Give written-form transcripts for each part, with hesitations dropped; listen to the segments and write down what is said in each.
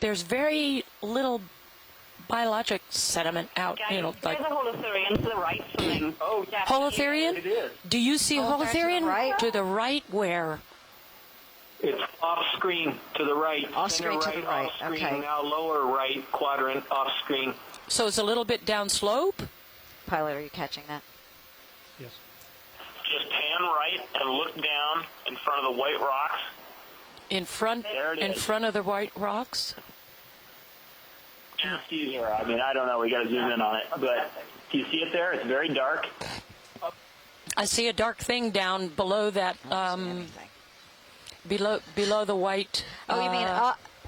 there's very little biologic sediment out, Okay, you know, like there's a holothurian to the right swimming. Oh, yeah. holothurian. It is. Do you see holothurian? right? To the right where? It's off screen to the right. Off Center screen to the right, Off screen, okay. now lower right quadrant off screen. So it's a little bit downslope. Pilot, are you catching that? Yes. Just pan right and look down in front of the white rocks. In front of the white rocks. Just easier. I mean, I don't know. We got to zoom in on it. But do you see it there? It's very dark. I see a dark thing down below that, below the white. Oh, you mean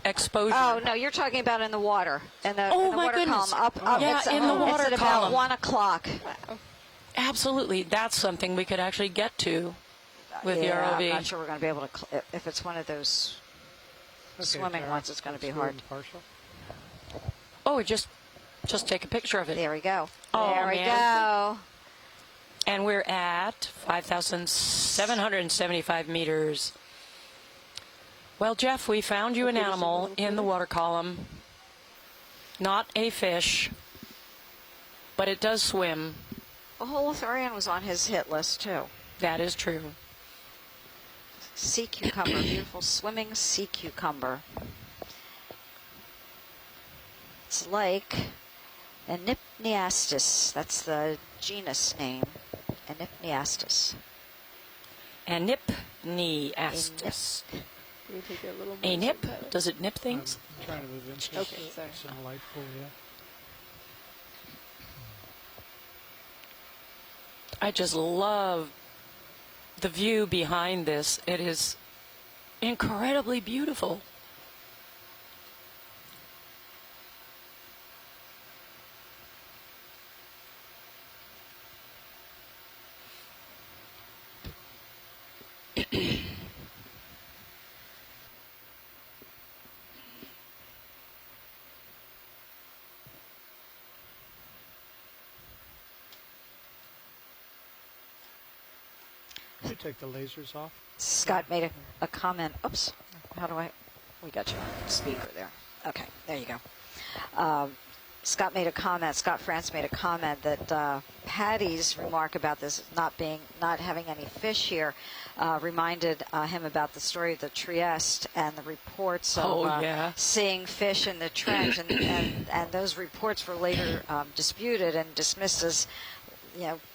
exposure? Oh no, you're talking about in the water, in the Oh, in the my water goodness. column. Up. Yeah, it's, in the water it's at column. about 1 o'clock. Absolutely, that's something we could actually get to with the Yeah, ROV. I'm not sure we're going to be able to. If it's one of those swimming ones, it's going to be hard. Partial. Oh, just take a picture of it. There we go. Oh, there we man. go. And we're at 5,775 meters. Well, Jeff, we found you an animal in the water column. Not a fish, but it does swim. A holothurian was on his hit list too. That is true. Sea cucumber, beautiful swimming sea cucumber. It's like Enypniastis. That's the genus name. Enypniastis. Enypniastis. Can we take a little A more nip? zoom out? Does it nip things? I'm trying to move into Okay, sorry. some light for you. I just love the view behind this. It is incredibly beautiful. Can you take the lasers off? Scott made a comment. Oops. How do I? We got you on speaker there. Okay, there you go. Scott made a comment. Scott France made a comment that Patty's remark about this not having any fish here reminded him about the story of the Trieste and the reports of seeing fish in the trench, and those reports were later disputed and dismissed as,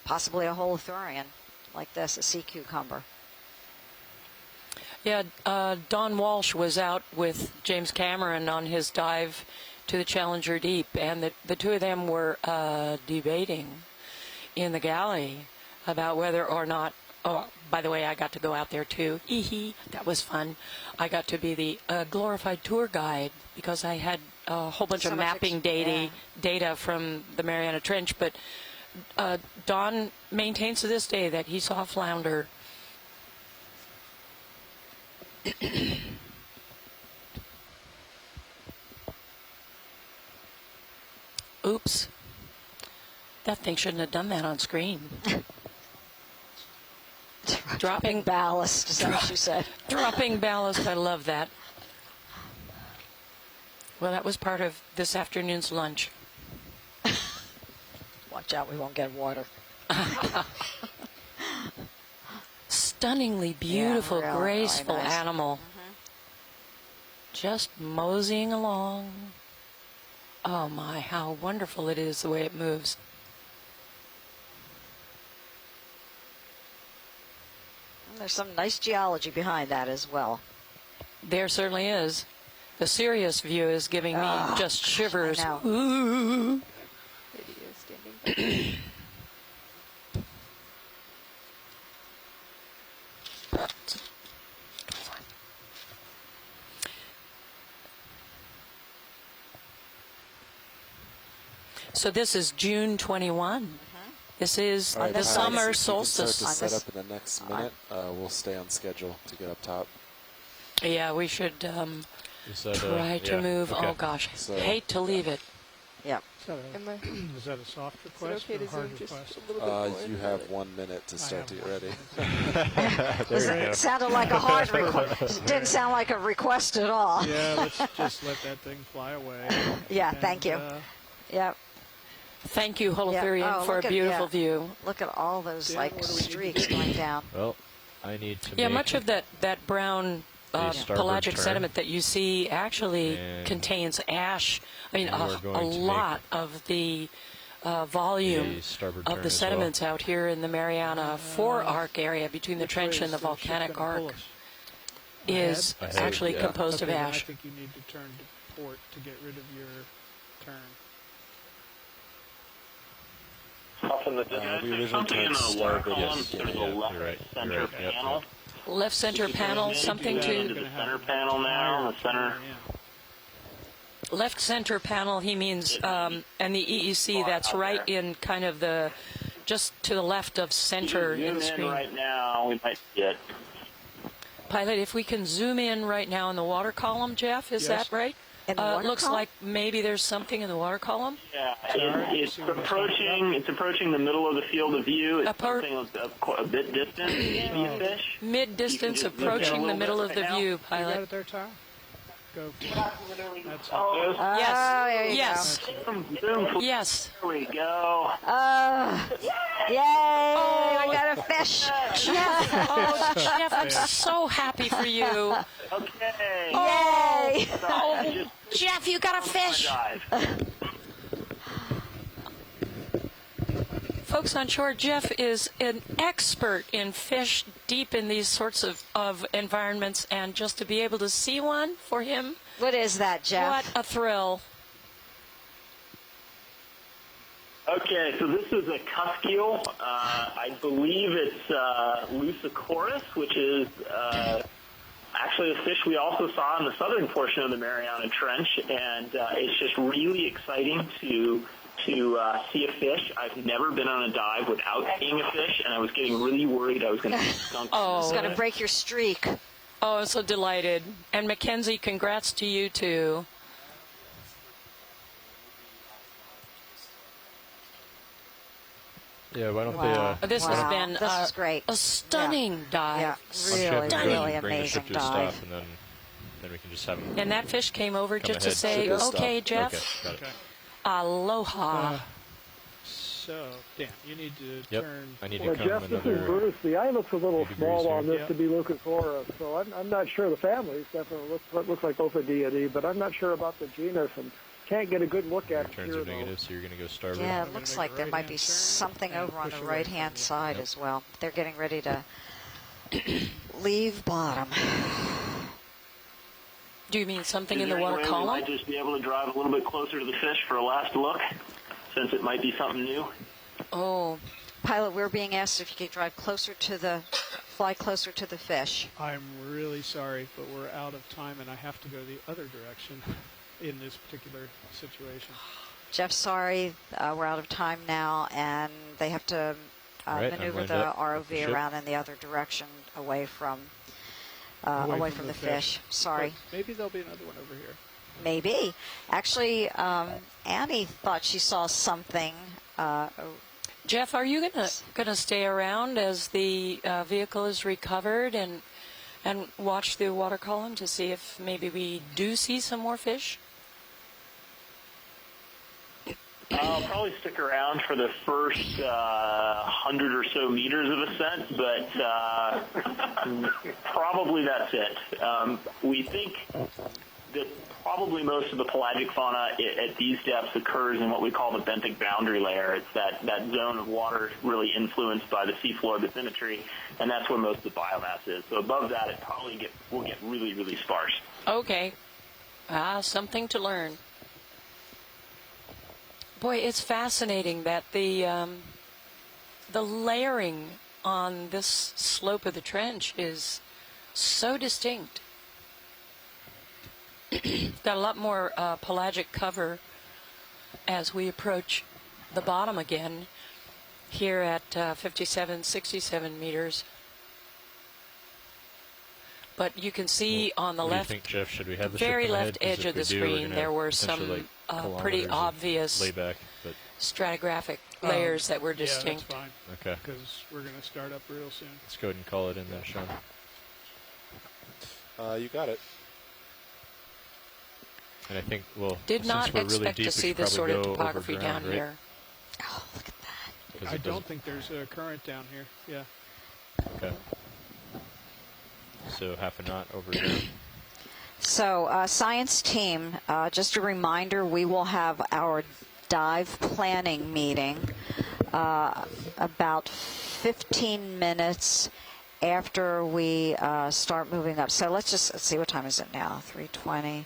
possibly a holothurian like this, a sea cucumber. Yeah, Don Walsh was out with James Cameron on his dive to the Challenger Deep, and the two of them were debating in the galley about whether or not. Oh, by the way, I got to go out there too. That was fun. I got to be the glorified tour guide because I had a whole bunch of mapping data from the Mariana Trench. But Don maintains to this day that he saw a flounder. Oops. That thing shouldn't have done that on screen. Dropping ballast, is that what you said? Dropping ballast, I love that. Well, that was part of this afternoon's lunch. Watch out, we won't get water. Stunningly beautiful, really, graceful really nice. animal. Just moseying along. Oh my, how wonderful it is the way it moves. And there's some nice geology behind that as well. There certainly is. The Sirius view is giving me just shivers. I know. Ooh. Video standing. So this is June 21. This is All right, the summer if you can solstice. start to set up in the next minute. We'll stay on schedule to get up top. Yeah, we should try to move. Okay. Oh gosh, So- hate to leave it. Yeah. Am I, Is that a soft is it request okay or to a hard zoom just request? a little bit more? You have 1 minute to start to get ready. It sounded like a hard request. Didn't sound like a request at all. Yeah, let's just let that thing fly away. Yeah, And, thank you. Yep. Thank you, Holofurian, Yeah. Oh, for a look at- beautiful yeah. view. Look at all those Dan, like what do we need to streaks do? going down. Well, I need to Yeah, make much of that brown a starboard pelagic turn. sediment that you see actually And contains ash. I mean, we're a going to lot of the volume a starboard of turn the as well. sediments out here in the Mariana Forearc area between the Which trench way and the is ship volcanic gonna pull arc us? is Ahead, actually yeah. composed Okay, of then I ash. think you need to turn to port to get rid of your turn. Off in the we distance. originally Something in tried the to water start with column. this. There's a Yeah, left you're right, center you're right, yep, panel. Left center panel, Maybe something do that into to the center panel now. The center. left center panel. He means, and the EEC. That's right in kind of the just to the left of center in Zoom the in screen. right now. We might see it. Pilot, if we can zoom in right now in the water column, Jeff, is Yes. that right? In the water looks column? like maybe there's something in the water column. Yeah, Sorry, it's see what it's approaching. It's approaching the middle of the field of view. It's Apart- something a bit distant. Maybe a fish. Mid-distance, You can just look approaching at a the little middle bit of the right now. view, You got pilot. it there, Tyler? Go for it. That's it. Oh, Yes. there you Yes. zoom. Yes. There we go. Yay! I got a fish. Jeff, oh, Jeff, I'm so happy for you. Okay. Yay! Oh, Jeff, you got a fish. dive. Folks on shore, Jeff is an expert in fish deep in these sorts of environments, and just to be able to see one for him, What is that, Jeff? what a thrill. Okay, so this is a cuskeel. I believe it's Lucicorus, which is actually a fish we also saw in the southern portion of the Mariana Trench, and it's just really exciting to see a fish. I've never been on a dive without seeing a fish, and I was getting really worried I was going to get skunked. It's going to break your streak. Oh, I'm so delighted. And Mackenzie, congrats to you too. Yeah, why don't Wow. This Wow. has been This is great. a stunning dive. Yeah, they really, bring really the amazing ship to a dive. stop, and then we can just have them And that fish came over come just to ahead. say, Ship is okay, stopped. Jeff, Okay, got it. Okay. aloha. So, Dan, you need to Yep, turn. I need to Well, come Jeff, this is another. Bruce. The island's a little 3 small degrees on here. this to be Leucosaurus, so I'm not sure. The family is definitely looks like Ophidiidae, but I'm not sure about the genus and can't get a good look at it Turns here, are though. negative, so you're going to go starboard. Yeah, I'm it gonna looks make like a there might be right-hand turn something and over on push the away right-hand from you. side as well. They're getting ready to leave bottom. Do you mean something in Is the there any water way we column? might just be able to drive a little bit closer to the fish for a last look, since it might be something new? Oh, Pilot, we're being asked if you could drive fly closer to the fish. I'm really sorry, but we're out of time, and I have to go the other direction in this particular situation. Jeff, sorry, we're out of time now, and they have to All right, I'm maneuver lined the up with ROV the ship. around in the other direction, away from the fish. Sorry. But maybe there'll be another one over here. Maybe. Actually, Annie thought she saw something. Jeff, are you gonna stay around as the vehicle is recovered and watch the water column to see if maybe we do see some more fish? I'll probably stick around for the first 100 or so meters of ascent, but probably that's it. We think that probably most of the pelagic fauna at these depths occurs in what we call the benthic boundary layer. It's that zone of water really influenced by the seafloor bathymetry, and that's where most of the biomass is. So above that, it probably will get really, really sparse. Okay. Something to learn. Boy, it's fascinating that the layering on this slope of the trench is so distinct. Got a lot more pelagic cover as we approach the bottom again here at 57, 67 meters. But you can see on the What do you left, think, Jeff? Should we have the very ship come left ahead? 'Cause edge if of we the do, we're screen, gonna there were potentially, some like, pretty kilometers of obvious layback, but stratigraphic layers that were distinct. Yeah, that's fine. okay. Because we're going to start up real soon. Let's go ahead and call it in then, Sean. You got it. And I think, well, Did since not we're really expect deep, to we see should this sort probably of go over topography ground, down right? here. Oh, look at that. 'Cause I it don't doesn't- think there's a current down here. Yeah. Okay. So half a knot over here. So, science team, just a reminder, we will have our dive planning meeting about 15 minutes after we start moving up. So let's see, what time is it now? 3:20.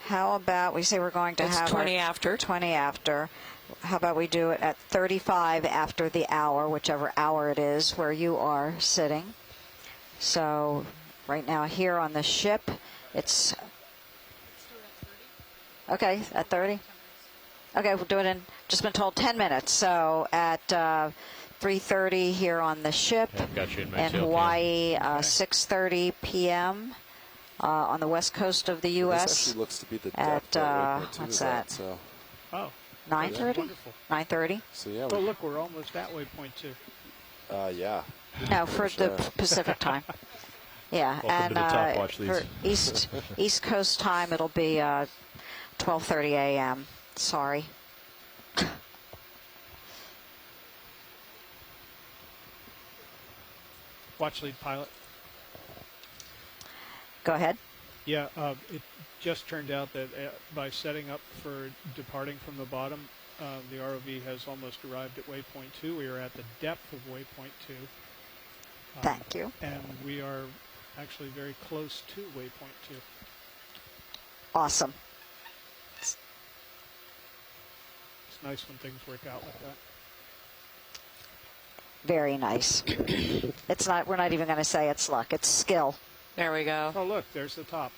How about we say we're going to It's have 20 after. 20 after. How about we do it at 35 after the hour, whichever hour it is where you are sitting. So right now here on the ship, it's okay at 30. Okay, we'll do it in, just been told 10 minutes. So at 3:30 here on the ship Yeah, got you in my in tail Hawaii, 6:30 p.m. On the west coast of the This U.S. actually looks to be the at, depth at waypoint 2 what's is that? at, so, Oh. 9:30. Wonderful. 9:30. so yeah, Oh, look, we're almost at waypoint 2. yeah. No, for the Pacific time. Yeah, Welcome and to the top watch, for East Coast time, it'll be 12:30 a.m. Sorry. Watch lead pilot. Go ahead. Yeah, it just turned out that by setting up for departing from the bottom, the ROV has almost arrived at waypoint 2. We are at the depth of waypoint 2. Thank you. And we are actually very close to waypoint 2. Awesome. It's nice when things work out like that. Very nice. It's not. We're not even going to say it's luck. It's skill. There we go. Oh, look, there's the top.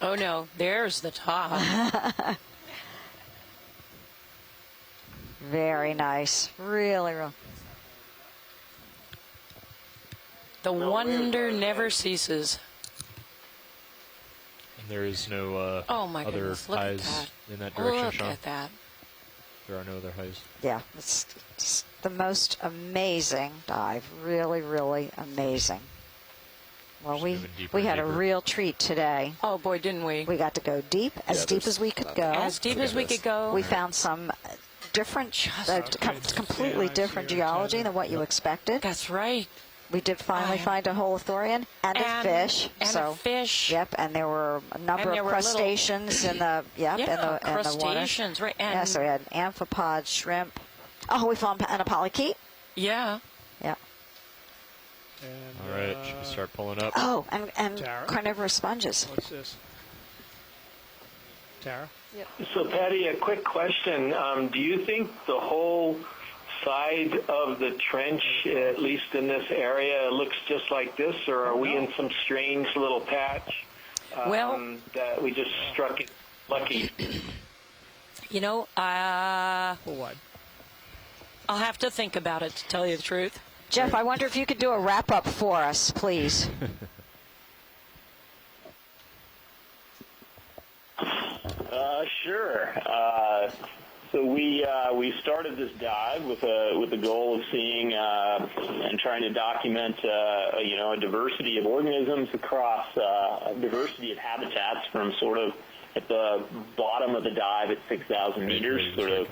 Oh no, there's the top. Very nice. Really, real. The wonder never ceases. And there is no Oh my other goodness, look at highs that. in that direction, Look Sean. at that. There are no other highs. Yeah, it's just the most amazing dive. Really, really amazing. Well, Just we moving deeper we and had a deeper. real treat today. Oh boy, didn't we? We got to go deep, as Yeah, deep there's as we could nothing. go. As deep as we could go. We found some different, completely Yeah, I different see your geology tether. than what you expected. That's right. We did finally I- find a holothorian and a fish. And so, a fish. Yep, and there were a number And there of were little- crustaceans in the Yeah, in the water. crustaceans, right? And Yeah, so we had amphipods, shrimp. Oh, we found an polychaete. yeah. Yeah. And, All right, should we start pulling up? Oh, and Tara? carnivorous sponges. What's this? Tara? So, Patty, a quick question. Do you think the whole side of the trench, at least in this area, looks just like this, or are we in some strange little patch Well- that we just struck it lucky? You know, Full wide. I'll have to think about it, to tell you the truth. Jeff, I wonder if you could do a wrap up for us, please. Sure. So we started this dive with the goal of seeing and trying to document a diversity of organisms across a diversity of habitats from sort of at the bottom of the dive at 6,000 meters, sort of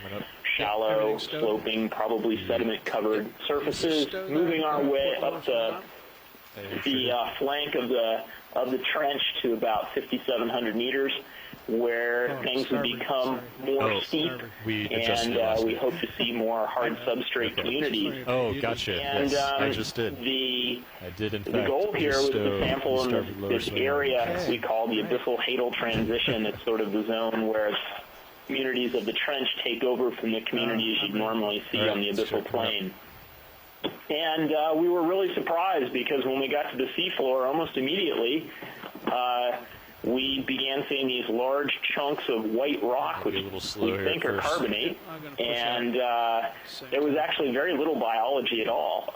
shallow, Everything's stowed. sloping, probably sediment-covered surfaces, moving our way up the flank of the trench to about 5,700 meters, where things would become more steep, We adjusted it last and we night. hope to see more hard substrate communities. Oh, gotcha. And Yes, I just did. I did, in the fact. goal here was just, to sample in started lower this swing. area we call the abyssal hadal transition. It's sort of the zone where communities of the trench take over from the communities you'd normally see on the abyssal plain. And we were really surprised because when we got to the seafloor, almost immediately, we began seeing these large chunks of white rock, which Maybe a little we slow here think are first. carbonate, I'm gonna push and Same. there was actually very little biology at all.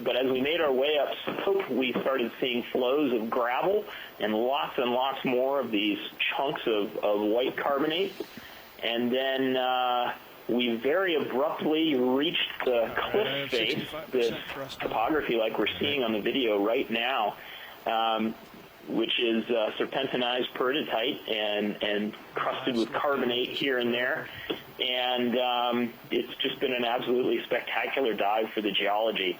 But as we made our way up slope, we started seeing flows of gravel and lots more of these chunks of white carbonate, and then we very abruptly reached the cliff face, 65% this thrust on. topography like we're seeing on the video right now, which is serpentinized peridotite and crusted with carbonate here and there. And it's just been an absolutely spectacular dive for the geology.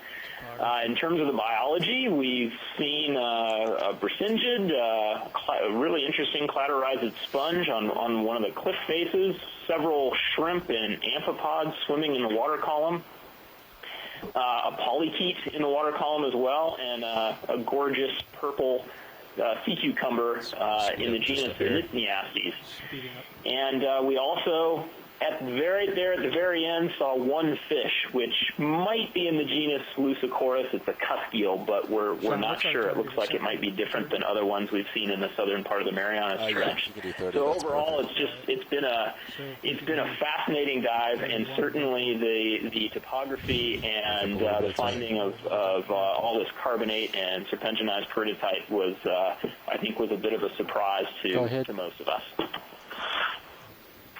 In terms of the biology, we've seen a brisingid, a really interesting cladorized sponge on one of the cliff faces, several shrimp and amphipods swimming in the water column, a polychaete in the water column as well, and a gorgeous purple sea cucumber in the genus Enythiastes. Speeding up. And we also, at the very end, saw one fish, which might be in the genus Lucicorus. It's a cuskeel, but we're not sure. It looks like it might be different than other ones we've seen in the southern part of the Marianas Trench. You can do 30, So that's overall, perfect. it's been a fascinating dive, and certainly the topography and the finding of all this carbonate and serpentinized peridotite was, I think, was a bit of a surprise to most of us.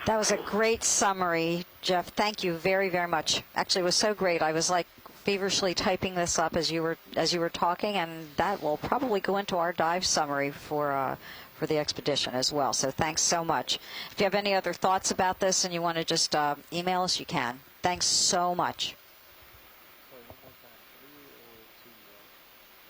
That was a great summary, Jeff. Thank you very, very much. Actually, it was so great. I was like feverishly typing this up as you were talking, and that will probably go into our dive summary for the expedition as well. So thanks so much. If you have any other thoughts about this and you want to just email us, you can. Thanks so much.